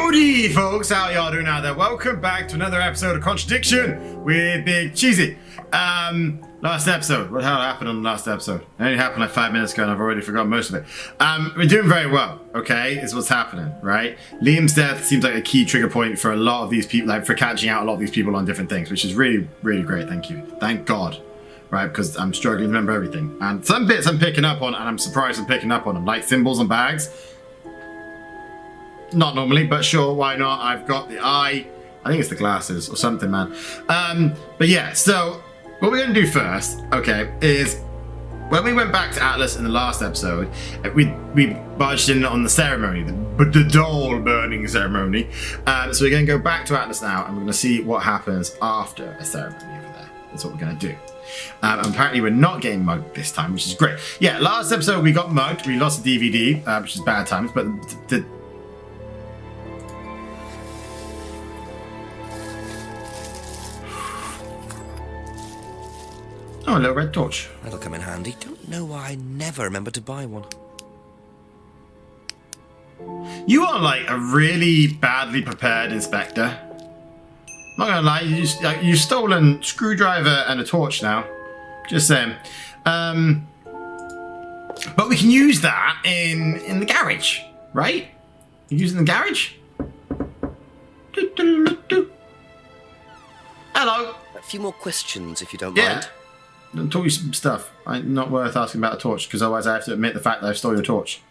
Howdy, folks! How y'all doing out there? Welcome back to another episode of Contradiction with Big CheeZ. Last episode. What the hell happened on the last episode? It only happened like 5 minutes ago and I've already forgotten most of it. We're doing very well, okay? Is what's happening, right? Liam's death seems like a key trigger point for a lot of these people, like for catching out a lot of these people on different things, which is really, really great. Thank you. Thank God. Right, because I'm struggling to remember everything. And some bits I'm picking up on, and I'm surprised I'm picking up on them, like symbols and bags. Not normally, but sure, why not? I've got the eye. I think it's the glasses or something, man. But yeah, so what we're going to do first, okay, is when we went back to Atlas in the last episode, we barged in on the ceremony, the doll burning ceremony. So we're going to go back to Atlas now, and we're going to see what happens after a ceremony over there. That's what we're going to do. Apparently we're not getting mugged this time, which is great. Yeah, last episode we got mugged. We lost the DVD, which is bad times, but the oh, a little red torch. That'll come in handy. Don't know why I never remember to buy one. You are like a really badly prepared inspector. Not gonna lie, you've stolen screwdriver and a torch now. Just saying. But we can use that in the garage, right? You use it in the garage? Hello. A few more questions, if you don't Yeah. mind. I'll talk you some stuff. Not worth asking about a torch, because otherwise I have to admit the fact that I stole your torch.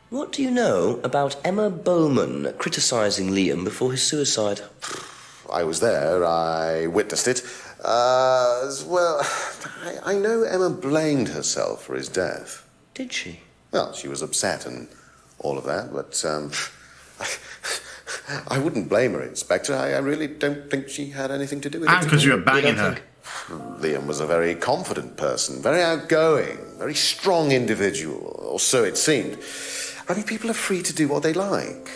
What do you know about Emma Bowman criticising Liam before his suicide? I was there, I witnessed it. Well, I know Emma blamed herself for his death. Did she? Well, she was upset and all of that, but I wouldn't blame her, Inspector. I really don't think she had anything to do with it. And because you were banging don't her. Liam was a very confident person, very outgoing, very strong individual, or so it seemed. I mean, people are free to do what they like.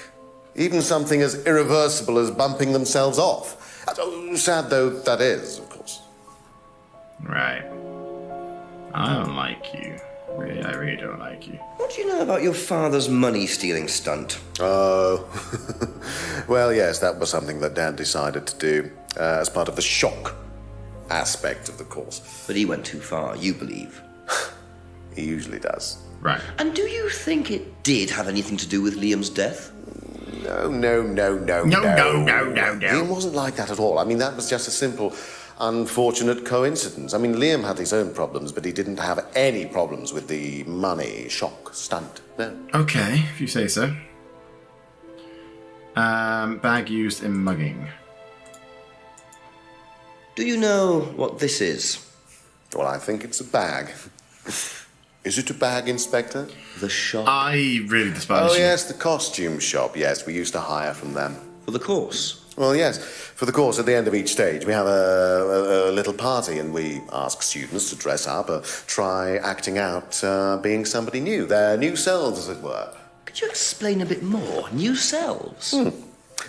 Even something as irreversible as bumping themselves off. Sad though that is, of course. Right. I don't like you. Really, I really don't like you. What do you know about your father's money-stealing stunt? Oh, well, yes, that was something that Dad decided to do as part of the shock aspect of the course. But he went too far, you believe. He usually does. Right. And do you think it did have anything to do with Liam's death? No. No. Liam wasn't like that at all. I mean, that was just a simple, unfortunate coincidence. I mean, Liam had his own problems, but he didn't have any problems with the money shock stunt. No. Okay, if you say so. Bag used in mugging. Do you know what this is? Well, I think it's a bag. Is it a bag, Inspector? The shop I really despise Oh, you. yes, the costume shop. Yes, we used to hire from them. for the course. Well, yes. For the course, at the end of each stage, we have a little party, and we ask students to dress up or try acting out being somebody new, their new selves, as it were. Could you explain a bit more? New selves?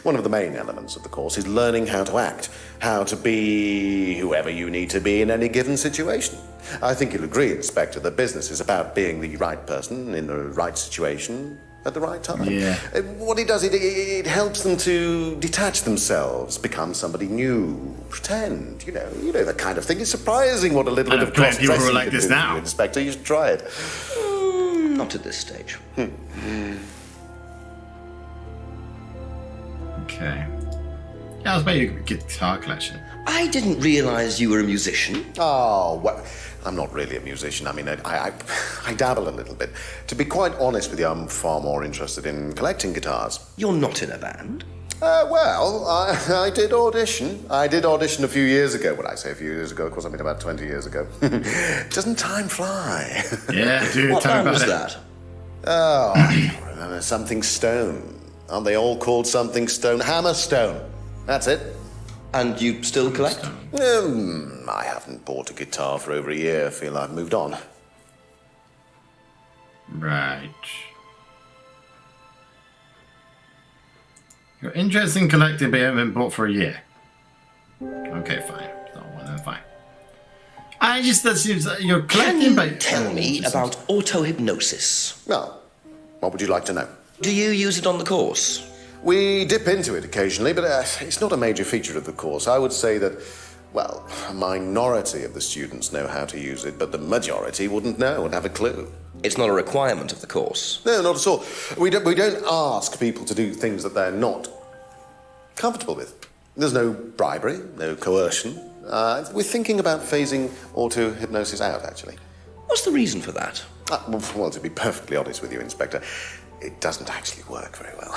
One of the main elements of the course is learning how to act, how to be whoever you need to be in any given situation. I think you'll agree, Inspector, that business is about being the right person in the right situation at the right time. Yeah. What it does, it helps them to detach themselves, become somebody new, pretend, you know that kind of thing. It's surprising what a little bit of plenty of people who are cross-dressing like can this do to now. you, Inspector. You should try it. Not at this stage. Okay. Yeah, I was about your guitar collection. I didn't realise you were a musician. Oh, well, I'm not really a musician. I mean, I dabble a little bit. To be quite honest with you, I'm far more interested in collecting guitars. You're not in a band. Well, I did audition. I did audition a few years ago. When I say a few years ago, of course, I mean about 20 years ago. Doesn't time fly? Yeah, dude, What tell me band about was it. that? Oh, I can't remember. Something Stone. Aren't they all called something Stone? Hammerstone. That's it. And you still collect? I haven't bought a guitar for over a year. I feel I've moved on. Right. You're interested in collecting, but you haven't been bought for a year. Okay, fine. Not one, then fine. That seems like you're collecting, Can but you tell me about auto-hypnosis? Well, what would you like to know? Do you use it on the course? We dip into it occasionally, but it's not a major feature of the course. I would say that, well, a minority of the students know how to use it, but the majority wouldn't know and have a clue. It's not a requirement of the course. No, not at all. We don't ask people to do things that they're not comfortable with. There's no bribery, no coercion. We're thinking about phasing auto-hypnosis out, actually. What's the reason for that? Well, to be perfectly honest with you, Inspector, it doesn't actually work very well.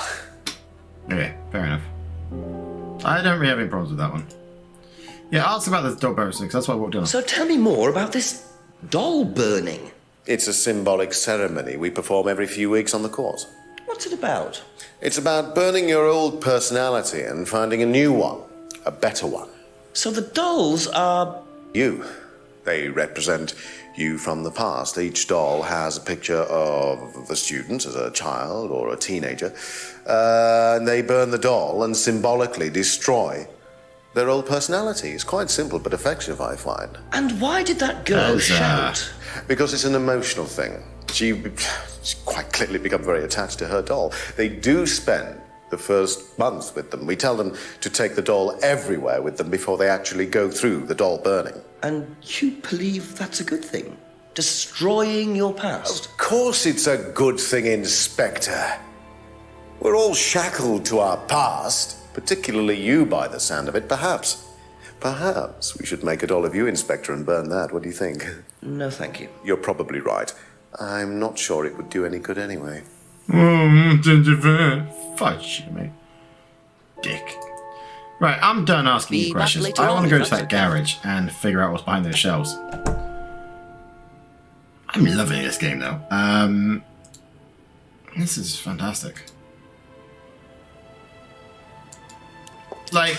Okay, fair enough. I don't really have any problems with that one. Yeah, ask about this doll burning, because that's what I walked in on. So tell me more about this doll burning. It's a symbolic ceremony we perform every few weeks on the course. What's it about? It's about burning your old personality and finding a new one, a better one. So the dolls are... You. They represent you from the past. Each doll has a picture of the student as a child or a teenager. And they burn the doll and symbolically destroy their old personality. It's quite simple but effective, I find. And why did that girl shout? Because it's an emotional thing. She's quite clearly become very attached to her doll. They do spend the first month with them. We tell them to take the doll everywhere with them before they actually go through the doll burning. And you believe that's a good thing? Destroying your past? Of course it's a good thing, Inspector. We're all shackled to our past, particularly you by the sound of it. Perhaps we should make a doll of you, Inspector, and burn that. What do you think? No, thank you. You're probably right. I'm not sure it would do any good anyway. Fudge, mate. Dick. Right, I'm done asking you questions. later I want on, to go if to that's that okay. garage and figure out what's behind those shelves. I'm loving this game, though. This is fantastic. Like,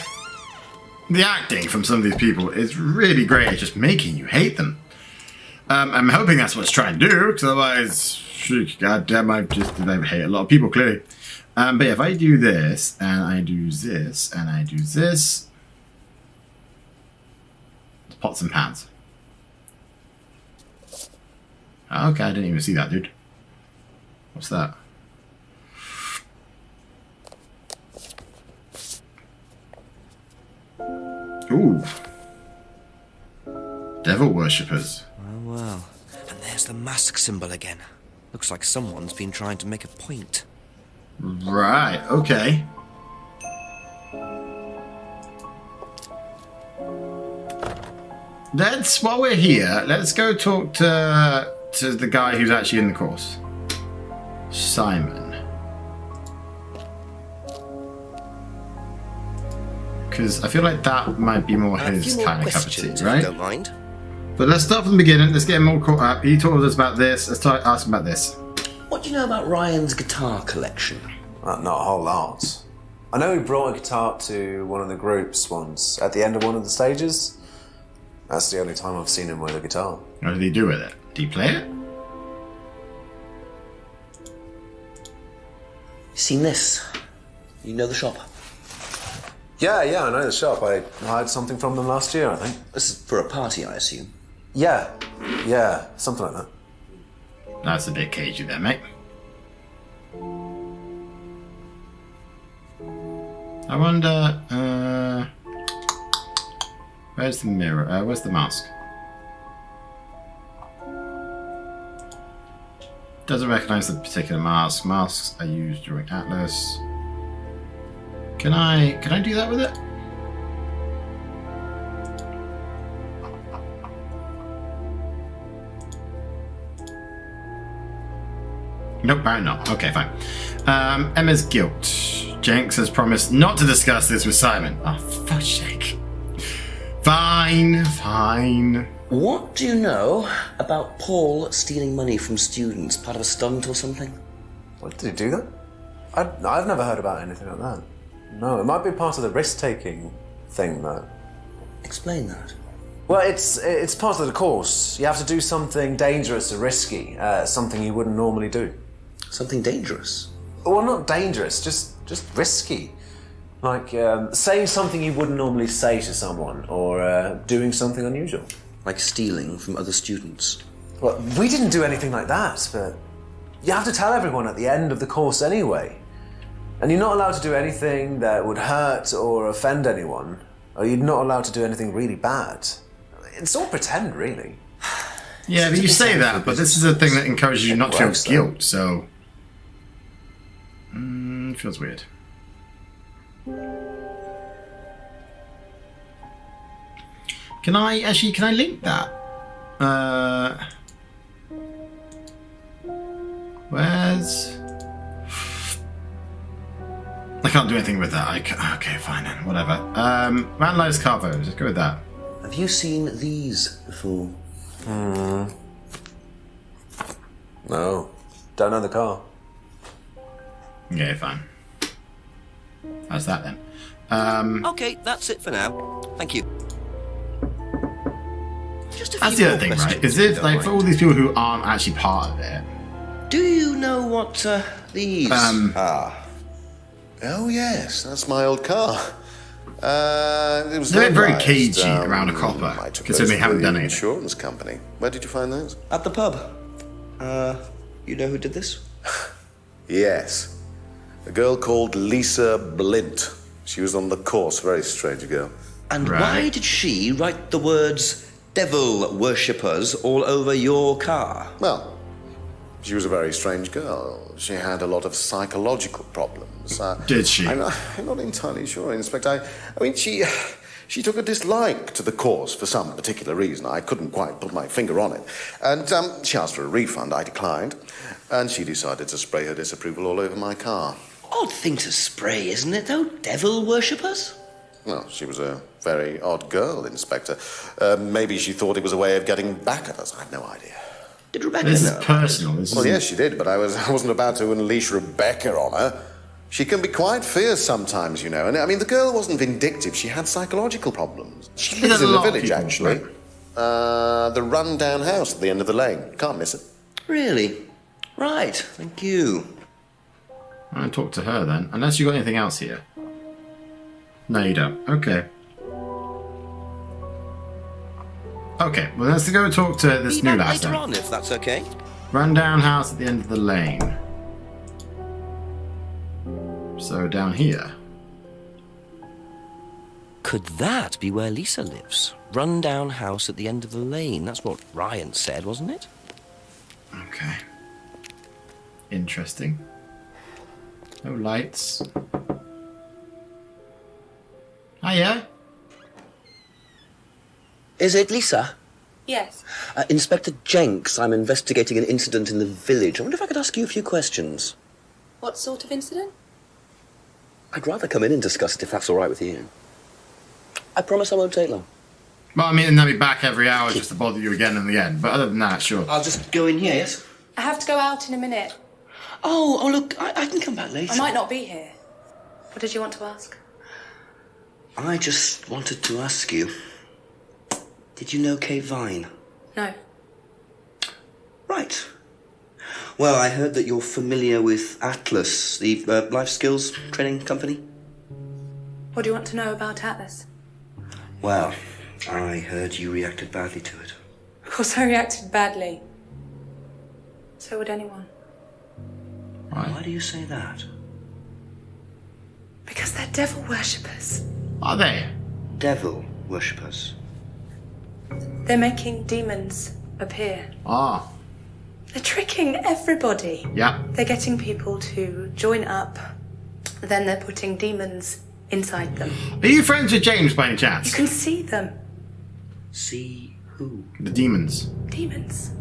the acting from some of these people is really great at just making you hate them. I'm hoping that's what it's trying to do, because otherwise, goddamn, I hate a lot of people, clearly. But yeah, if I do this, and I do this, and I do this... It's pots and pans. Okay, I didn't even see that, dude. What's that? Ooh. Devil worshippers. Oh, well. And there's the mask symbol again. Looks like someone's been trying to make a point. Right, okay. While we're here, let's go talk to the guy who's actually in the course. Simon. Because I feel like that might be more his kind of cup of tea, right? Don't mind. But let's start from the beginning. Let's get him all caught up. He told us about this. Let's ask him about this. What do you know about Ryan's guitar collection? Not a whole lot. I know he brought a guitar to one of the groups once, at the end of one of the stages. That's the only time I've seen him with a guitar. What did he do with it? Did he play it? Seen this? You know the shop? Yeah, I know the shop. I hired something from them last year, I think. This is for a party, I assume. Yeah, something like that. That's a bit cagey there, mate. I wonder, where's the mirror? Where's the mask? Doesn't recognize the particular mask. Masks are used during Atlas. Can I do that with it? Nope, apparently not. Okay, fine. Emma's guilt. Jenks has promised not to discuss this with Simon. Oh, for fuck's sake. Fine. What do you know about Paul stealing money from students? Part of a stunt or something? What, did he do that? I've never heard about anything like that. No, it might be part of the risk-taking thing, though. Explain that. Well, it's part of the course. You have to do something dangerous or risky, something you wouldn't normally do. Something dangerous? Well, not dangerous, just risky. Like saying something you wouldn't normally say to someone, or doing something unusual. Like stealing from other students? Well, we didn't do anything like that, but you have to tell everyone at the end of the course anyway. And you're not allowed to do anything that would hurt or offend anyone, or you're not allowed to do anything really bad. It's all pretend, really. Yeah, but you say that, but this is a thing that encourages you not to feel guilt, so... It feels weird. Can I link that? Where's... I can't do anything with that. Okay, fine then, whatever. Vandalized carvos, let's go with that. Have you seen these before? No. Don't know the car. Okay, fine. That's that then. Okay, that's it for now. Thank you. Just a That's few the more other thing, right? questions, Is it like for all these people who aren't actually part of it? Do you know what these are? Oh, yes, that's my old car. It was They're very vandalised, cagey around a I copper, took considering they those haven't to done the anything. insurance company. Where did you find those? At the pub. You know who did this? Yes. A girl called Lisa Blint. She was on the course, very strange girl. And Right. why did she write the words devil worshippers all over your car? Well, she was a very strange girl. She had a lot of psychological problems. Did she? I'm not entirely sure, Inspector. I mean, she took a dislike to the course for some particular reason. I couldn't quite put my finger on it. And she asked for a refund. I declined. And she decided to spray her disapproval all over my car. Odd thing to spray, isn't it, though? Devil worshippers? Well, she was a very odd girl, Inspector. Maybe she thought it was a way of getting back at us. I have no idea. Did Rebecca This is know? personal. This Well, isn't- yes, she did, but I wasn't about to unleash Rebecca on her. She can be quite fierce sometimes, you know. And I mean, the girl wasn't vindictive. She had psychological problems. She lives There's a in the lot of village, people, actually. The run-down house at the end of the lane. Can't miss it. Really? Right, thank you. I'll talk to her then. Unless you got anything else here. No, you don't. Okay. Okay, well, let's go talk to this Be new back lass later then. on, if that's okay. Rundown house at the end of the lane. So down here. Could that be where Lisa lives? Rundown house at the end of the lane. That's what Ryan said, wasn't it? Okay. Interesting. No lights. Hiya. Is it Lisa? Yes. Inspector Jenks, I'm investigating an incident in the village. I wonder if I could ask you a few questions. What sort of incident? I'd rather come in and discuss it if that's all right with you. I promise I won't take long. Well, I mean, and they'll be back every hour just to bother you again and again. But other than that, sure. I'll just go in here, yes? I have to go out in a minute. Oh, look, I can come back later. I might not be here. What did you want to ask? I just wanted to ask you, did you know Kate Vine? No. Right. Well, I heard that you're familiar with Atlas, the life skills training company. What do you want to know about Atlas? Well, I heard you reacted badly to it. Of course I reacted badly. So would anyone. Why do you say that? Because they're devil worshippers. Are they? Devil worshippers. They're making demons appear. Ah. They're tricking everybody. Yeah. They're getting people to join up. Then they're putting demons inside them. Are you friends with James by any You chance? can see them. See who? The demons. Demons.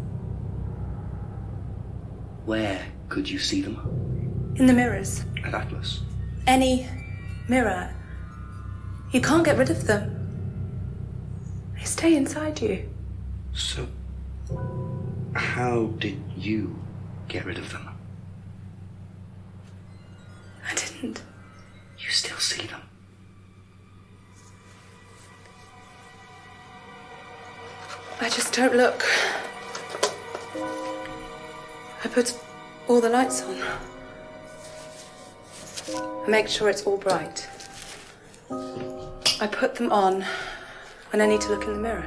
Where could you see them? In the mirrors. At Atlas. Any mirror. You can't get rid of them. They stay inside you. So, how did you get rid of them? I didn't. You still see them? I just don't look. I put all the lights on. I make sure it's all bright. I put them on when I need to look in the mirror.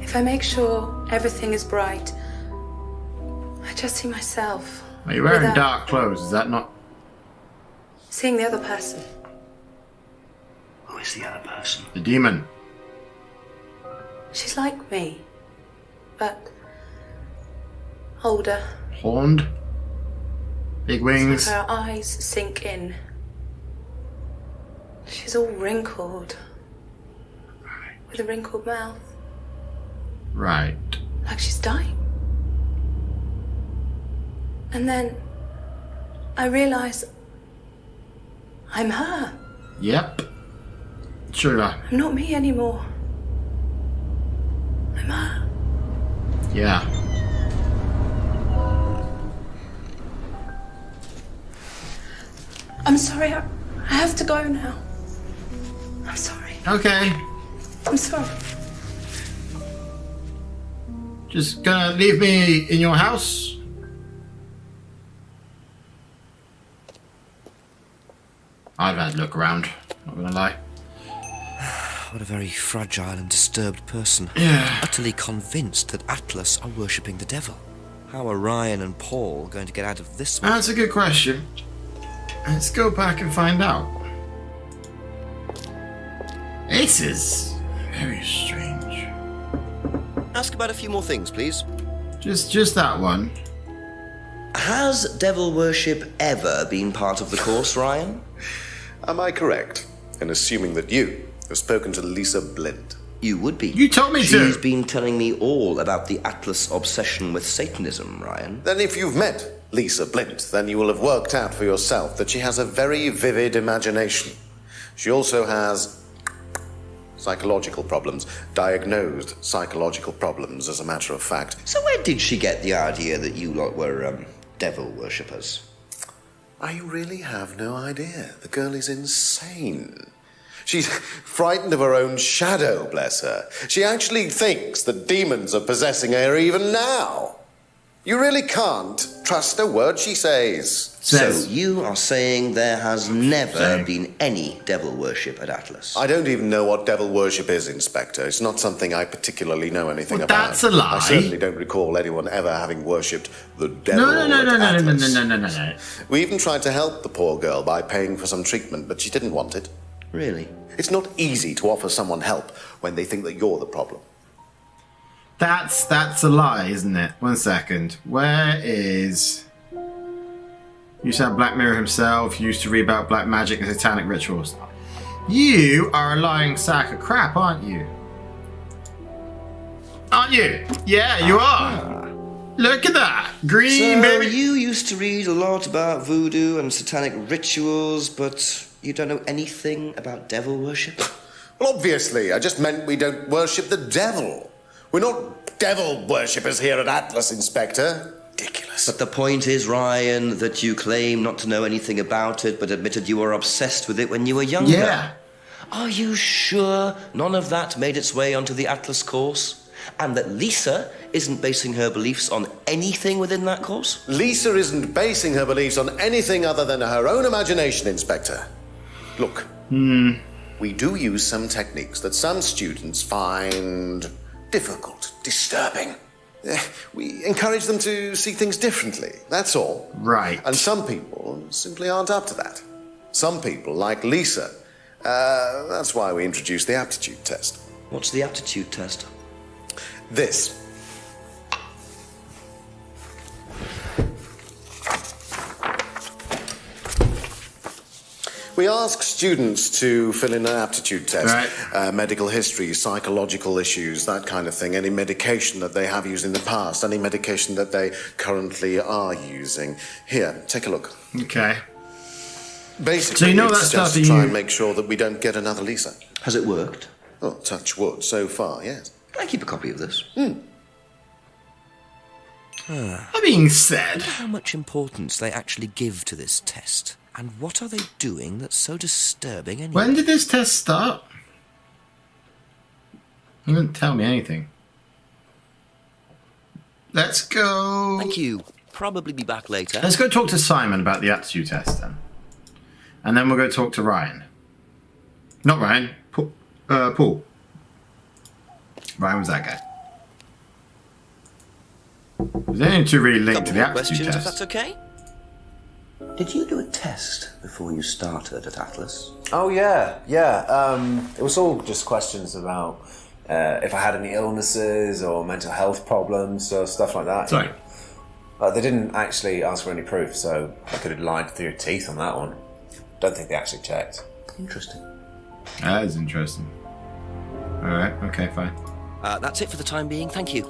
If I make sure everything is bright, I just see myself Are you wearing Without- dark clothes? Is that not... Seeing the other person. Who is the other person? the demon? She's like me, but older. Horned? Big wings? Her eyes sink in. She's all wrinkled. With a wrinkled mouth. Right. Like she's dying. And then I realise I'm her. Yep. Sure. I'm not me anymore. I'm her. Yeah. I'm sorry, I have to go now. I'm sorry. Okay. I'm sorry. Just gonna leave me in your house? I've had a look around, not gonna lie. What a very fragile and disturbed person. Yeah. Utterly convinced that Atlas are worshipping the devil. How are Ryan and Paul going to get out of this one? That's a good question. Let's go back and find out. This is very strange. Ask about a few more things, please. Just that one. Has devil worship ever been part of the course, Ryan? Am I correct in assuming that you have spoken to Lisa Blind? You would be. You told me to. She's been telling me all about the Atlas obsession with Satanism, Ryan. Then if you've met Lisa Blind, then you will have worked out for yourself that she has a very vivid imagination. She also has psychological problems, diagnosed psychological problems, as a matter of fact. So where did she get the idea that you lot were, devil worshippers? I really have no idea. The girl is insane. She's frightened of her own shadow, bless her. She actually thinks that demons are possessing her even now. You really can't trust a word she says. So Says. you are saying there has never Saying. been any devil worship at Atlas? I don't even know what devil worship is, Inspector. It's not something I particularly know anything Well, about. that's a lie. I certainly don't recall anyone ever having worshipped the devil No. at Atlas. No. We even tried to help the poor girl by paying for some treatment, but she didn't want it. Really? It's not easy to offer someone help when they think that you're the problem. That's a lie, isn't it? 1 second. Where is... Used to have Black Mirror himself, used to read about black magic and satanic rituals. You are a lying sack of crap, aren't you? Aren't you? Yeah, you are. Look at that. Green, So baby. you used to read a lot about voodoo and satanic rituals, but you don't know anything about devil worship? Well, obviously, I just meant we don't worship the devil. We're not devil worshippers here at Atlas, Inspector. Ridiculous. But the point is, Ryan, that you claim not to know anything about it, but admitted you were obsessed with it when you were younger. Yeah. Are you sure none of that made its way onto the Atlas course? And that Lisa isn't basing her beliefs on anything within that course? Lisa isn't basing her beliefs on anything other than her own imagination, Inspector. Look, we do use some techniques that some students find difficult, disturbing. We encourage them to see things differently, that's all. Right. And some people simply aren't up to that. Some people, like Lisa, that's why we introduced the aptitude test. What's the aptitude test? This. We ask students to fill in an aptitude test. Right. Medical history, psychological issues, that kind of thing. Any medication that they have used in the past, any medication that they currently are using. Here, take a look. Okay. Basically, So you know it's that stuff just to that try you- and make sure that we don't get another Lisa. Has it worked? Oh, touch wood, so far, yes. Can I keep a copy of this? That being said, How much importance they actually give to this test, and what are they doing that's so disturbing anyway? when did this test start? You didn't tell me anything. Let's go. Thank you. Probably be back later. Let's go talk to Simon about the aptitude test then. And then we'll go talk to Ryan. Not Ryan, Paul. Ryan was that guy. There's only two really linked to Couple the more aptitude questions, if test. that's okay. Did you do a test before you started at Atlas? Oh, yeah. It was all just questions about if I had any illnesses or mental health problems or stuff like that. Sorry. They didn't actually ask for any proof, so I could have lied through your teeth on that one. Don't think they actually checked. Interesting. That is interesting. Alright, okay, fine. That's it for the time being. Thank you.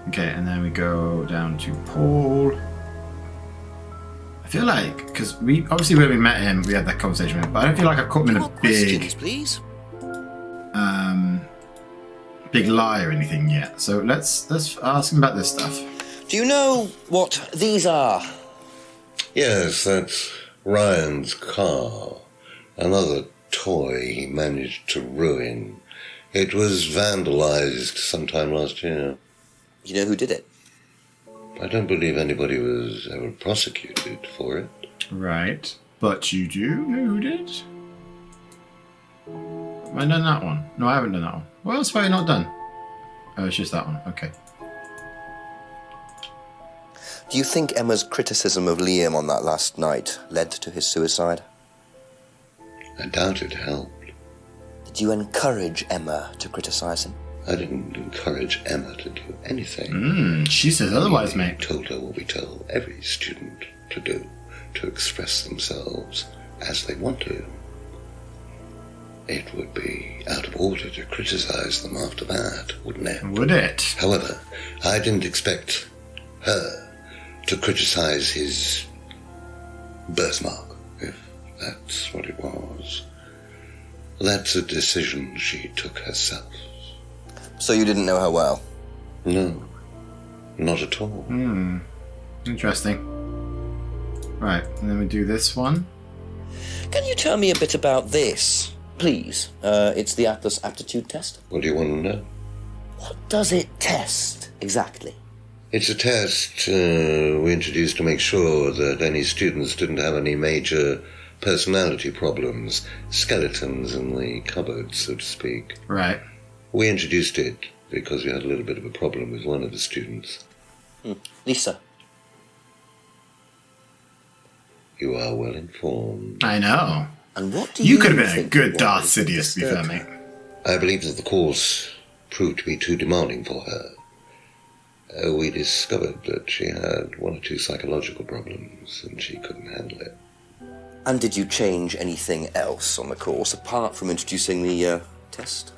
Okay, and then we go down to Paul. I feel like, because we obviously when we met him, we had that conversation with him, but I don't feel like I've caught him in a More questions, big, please. big lie or anything yet. So let's ask him about this stuff. Do you know what these are? Yes, that's Ryan's car. Another toy he managed to ruin. It was vandalized sometime last year. You know who did it? I don't believe anybody was ever prosecuted for it. Right, but you do know who did? Have I done that one? No, I haven't done that one. What else have I not done? Oh, it's just that one. Okay. Do you think Emma's criticism of Liam on that last night led to his suicide? I doubt it helped. Did you encourage Emma to criticize him? I didn't encourage Emma to do anything. She says otherwise, We mate. told her what we tell every student to do, to express themselves as they want to. It would be out of order to criticize them after that, wouldn't it? Would it? However, I didn't expect her to criticize his birthmark, if that's what it was. That's a decision she took herself. So you didn't know her well? No, not at all. Interesting. Right, and then we do this one. Can you tell me a bit about this, please? It's the Atlas aptitude test. What do you want to know? What does it test, exactly? It's a test we introduced to make sure that any students didn't have any major personality problems, skeletons in the cupboard, so to speak. Right. We introduced it because we had a little bit of a problem with one of the students. Lisa. You are well informed. I know. And what do You you could have been a think good it Darth was that Sidious, to be fair, disturbed mate. her? I believe that the course proved to be too demanding for her. We discovered that she had one or two psychological problems and she couldn't handle it. And did you change anything else on the course apart from introducing the test?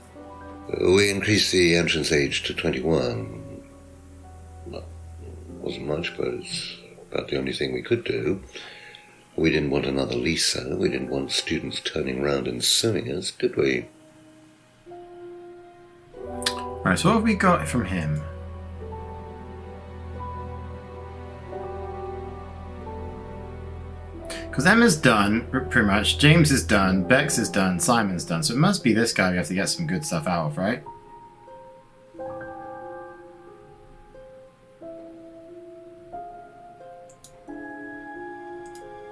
We increased the entrance age to 21. Well, wasn't much, but it's about the only thing we could do. We didn't want another Lisa. We didn't want students turning around and suing us, did we? Right, so what have we got from him? Because Emma's done, pretty much. James is done. Bex is done. Simon's done. So it must be this guy we have to get some good stuff out of, right?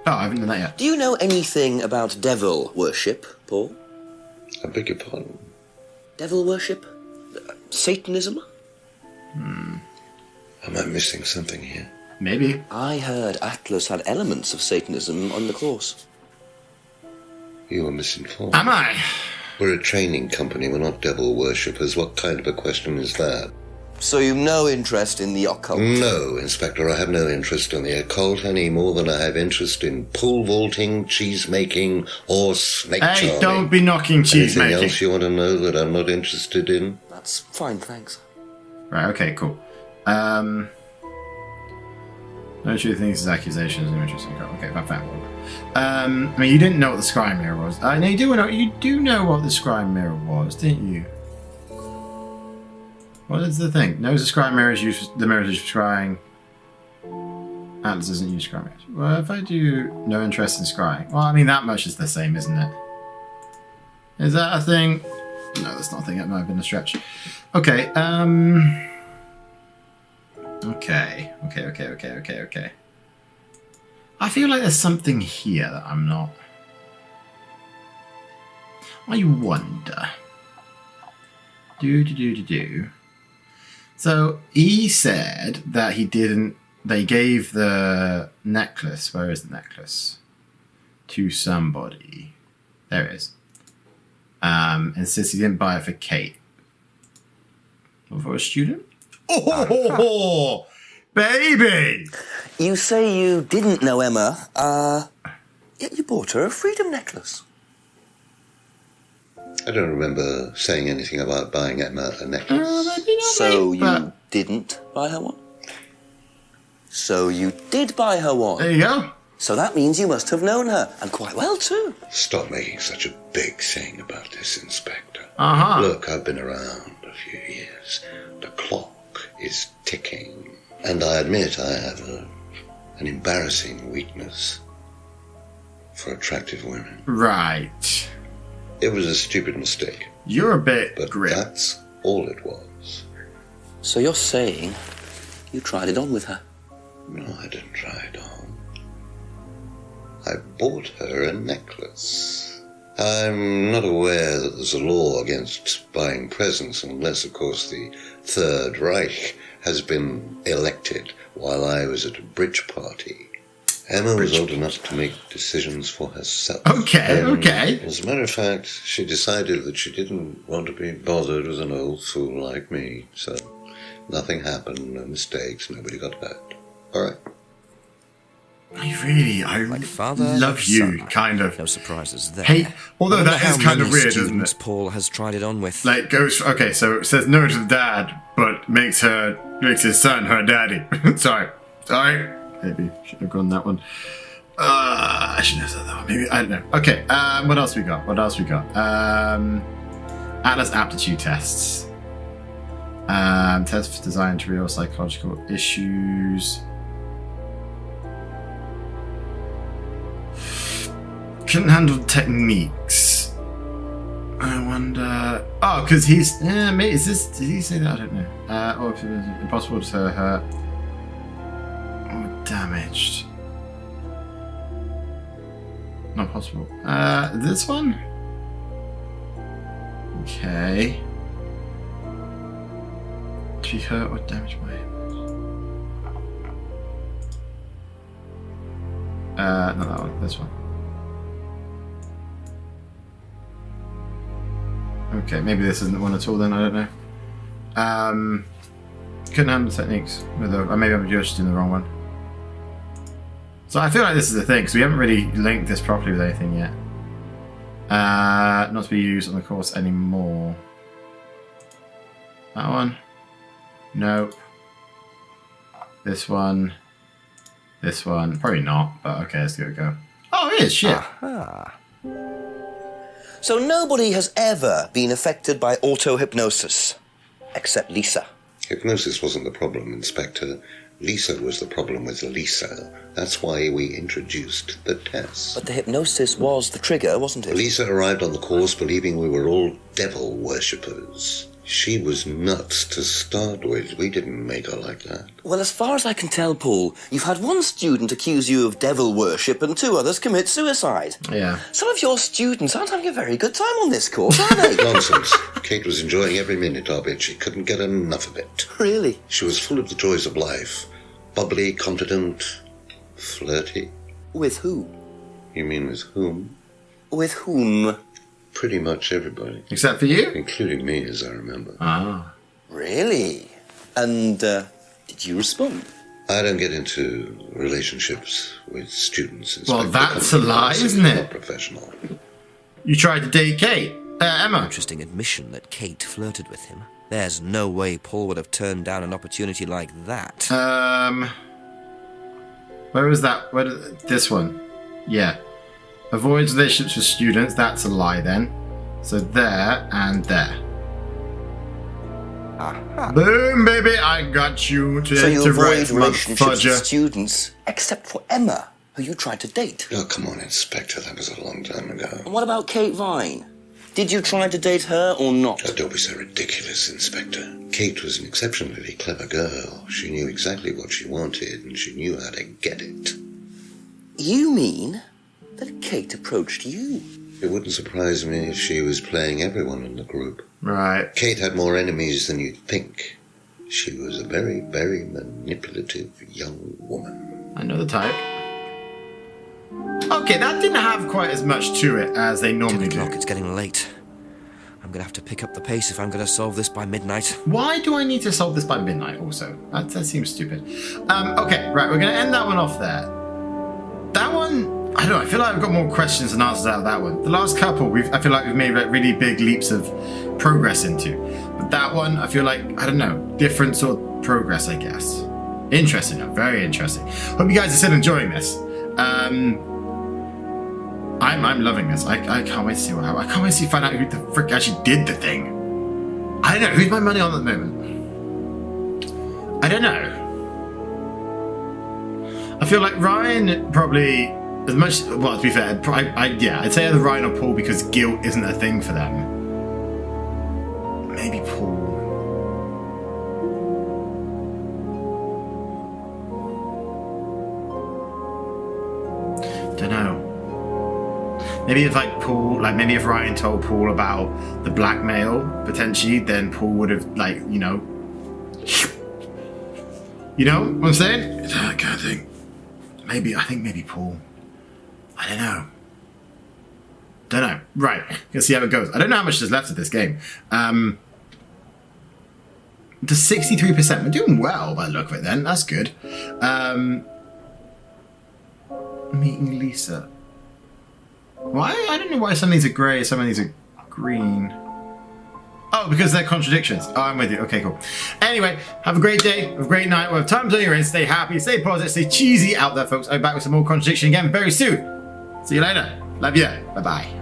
Oh, I haven't done that yet. Do you know anything about devil worship, Paul? I beg your pardon. Devil worship? Satanism? Am I missing something here? Maybe. I heard Atlas had elements of Satanism on the course. You are misinformed. Am I? We're a training company. We're not devil worshippers. What kind of a question is that? So you've no interest in the occult? No, Inspector, I have no interest in the occult any more than I have interest in pole vaulting, cheese making, or snake Hey, charming. don't be knocking cheese Anything making. else you want to know that I'm not interested in? That's fine, thanks. Right, okay, cool. No true things as accusations. No interesting. Okay, fine. I mean, you didn't know what the scry mirror was. No, you do know what the scry mirror was, didn't you? What is the thing? Knows the scry mirror is used. The mirror is used for scrying. Atlas doesn't use scry mirrors. Well, if I do no interest in scrying, well, I mean that much is the same, isn't it? Is that a thing? No, that's not a thing. That might have been a stretch. Okay. Okay. I feel like there's something here that I'm not. I wonder. Do. So he said that he didn't. They gave the necklace. Where is the necklace? To somebody. There it is. And says he didn't buy it for Kate. Or for a student? Oh, baby! You say you didn't know Emma, yet you bought her a freedom necklace. I don't remember saying anything about buying Emma a necklace. So you didn't buy her one? So you did buy her one? There you go. So that means you must have known her, and quite well too. Stop making such a big thing about this, Inspector. Uh-huh. Look, I've been around a few years. The clock is ticking. And I admit I have an embarrassing weakness for attractive women. Right. It was a stupid mistake. You're a bit But grim. that's all it was. So you're saying you tried it on with her? No, I didn't try it on. I bought her a necklace. I'm not aware that there's a law against buying presents unless, of course, the Third Reich has been elected while I was at a bridge party. Emma was old enough to make decisions for herself. Okay, okay. As a matter of fact, she decided that she didn't want to be bothered with an old fool like me. So nothing happened, no mistakes, nobody got hurt. All right. I Like father, love like you, son. kind of. No surprises there. Hey, although I wonder that is how kind of many weird, isn't students it? Paul has tried it on with. Like goes okay, so it says no to the dad, but makes his son her daddy. Sorry, maybe should have gone that one. I shouldn't have said that one. Maybe I don't know. Okay, what else we got? Atlas aptitude tests. Tests designed to real psychological issues. Couldn't handle techniques. I wonder. Oh, because he's. Mate, is this? Did he say that? I don't know. Or if it was impossible to hurt or damaged. Not possible. This one. Okay. To be hurt or damaged by him. Not that one. This one. Okay, maybe this isn't the one at all then, I don't know. Couldn't handle techniques with or maybe I'm just in the wrong one. So I feel like this is the thing, because we haven't really linked this properly with anything yet. Not to be used on the course anymore. That one? Nope. This one. This one. Probably not, but okay, let's give it a go. Oh, it is, shit. Ah. So nobody has ever been affected by auto-hypnosis, except Lisa. Hypnosis wasn't the problem, Inspector. Lisa was the problem with Lisa. That's why we introduced the test. But the hypnosis was the trigger, wasn't it? Lisa arrived on the course believing we were all devil worshippers. She was nuts to start with. We didn't make her like that. Well, as far as I can tell, Paul, you've had one student accuse you of devil worship and 2 others commit suicide. Yeah. Some of your students aren't having a very good time on this course, are they? Nonsense. Kate was enjoying every minute of it. She couldn't get enough of it. Really? She was full of the joys of life. Bubbly, confident, flirty. With who? You mean with whom? With whom? Pretty much everybody. Except for you? Including me, as I remember. Ah. Really? And, did you respond? I don't get into relationships with students. Well, Inspector. that's a lie, isn't it? Not professional. You tried to date Kate. Emma. Interesting admission that Kate flirted with him. There's no way Paul would have turned down an opportunity like that. Where was that? This one? Yeah. Avoids relationships with students. That's a lie then. So there and there. Aha. Boom, baby! I got you to So you avoid right, relationships with mudfudger. students, except for Emma, who you tried to date. Oh, come on, Inspector. That was a long time ago. And what about Kate Vine? Did you try to date her or not? Oh, don't be so ridiculous, Inspector. Kate was an exceptionally clever girl. She knew exactly what she wanted, and she knew how to get it. You mean that Kate approached you? It wouldn't surprise me if she was playing everyone in the group. Right. Kate had more enemies than you'd think. She was a very, very manipulative young woman. I know the type. Okay, that didn't have quite as much to it as they 10 normally do. o'clock, it's getting late. I'm gonna have to pick up the pace if I'm gonna solve this by midnight. Why do I need to solve this by midnight also? That seems stupid. Okay, right, we're going to end that one off there. That one, I don't know, I feel like I've got more questions than answers out of that one. The last couple, I feel like we've made like really big leaps of progress into. But that one, I feel like, I don't know, different sort of progress, I guess. Interesting, though, very interesting. Hope you guys are still enjoying this. I'm loving this. I can't wait to see what happens. I can't wait to find out who the frick actually did the thing. I don't know. Who's my money on at the moment? I don't know. I feel like Ryan probably, as much, well, to be fair, yeah, I'd say either Ryan or Paul because guilt isn't a thing for them. Maybe Paul. Don't know. Maybe if like Paul, like maybe if Ryan told Paul about the blackmail potentially, then Paul would have like, you know what I'm saying? That kind of thing. Maybe, I think maybe Paul. I don't know. Right, let's see how it goes. I don't know how much there's left of this game. To 63%, we're doing well by the look of it then, that's good. Meeting Lisa. Why? I don't know why some of these are grey, some of these are green. Oh, because they're contradictions. Oh, I'm with you. Okay, cool. Anyway, have a great day, have a great night. Well, time's on your end. Stay happy, stay positive, stay cheesy out there, folks. I'll be back with some more contradiction again very soon. See you later. Love you. Bye-bye.